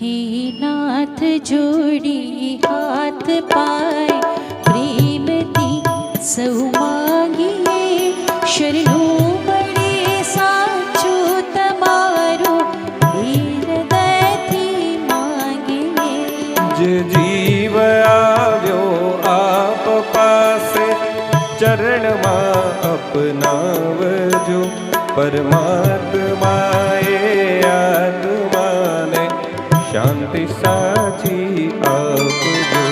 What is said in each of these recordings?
हे नाथ जोड़ी हाथ पाए प्रेमती सौ मांगिए शरणों बड़े साचो तमारो हृदयથી मांगिए। જે જીવ આવ્યો આપ પાસે ચરણમાં અપનાવજો પરમાત્માએ આત્માને શાંતિ સાચી આપજો।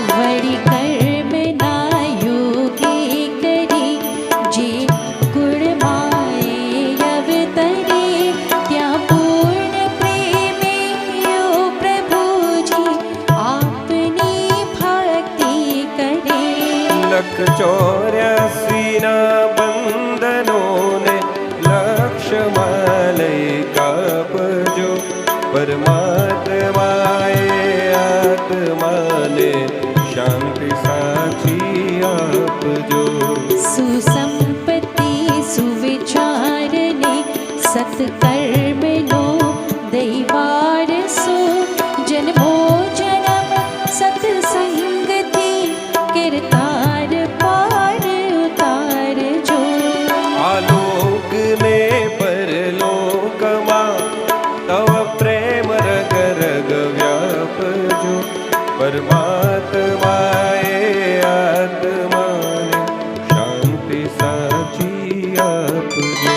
વળી કર્મ ના યોગી કરી જે ગુણ માએ અવતરે ત્યાં પૂર્ણ પ્રેમે યો પ્રભુજી આપની ભક્તિ કરે। લખ 84 ના બંધનોને લક્ષ્યમાં લઈ કાપજો પરમાત્માએ આત્માને શાંતિ સાચી આપજો। સુસંપત્તિ સુવિચારને સત્કર્મનો દૈવારસો જન્મો જન્મ સત્સંગથી કિરતાર પાર ઉતારજો। આલોક ને પરલોકમાં તવ પ્રેમ રગ રગ વ્યાપજો પરમાત્માએ આત્માને શાંતિ સાચી આપજો।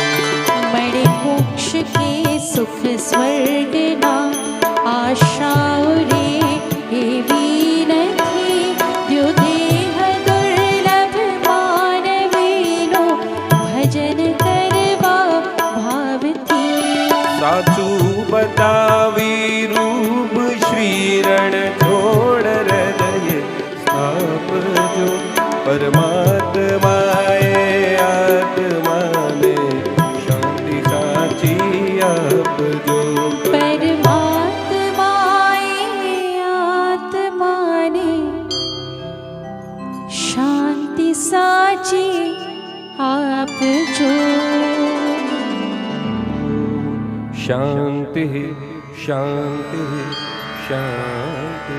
મળે મોક્ષ કે સુખ સ્વર્ગના આશાઓ રે એવી નથી દ્યો દેહ દુર્લભ માનવીનો ભજન કરવા ભાવથી। સાચું બતાવી રૂપ શ્રીરણ છોડ હૃદય સ્થાપજો પરમાત્માએ આત્માને શાંતિ સાચી આપજો। પરમાત્માએ આત્માને શાંતિ સાચી આપજો। શાંતિ શાંતિ શાંતિ।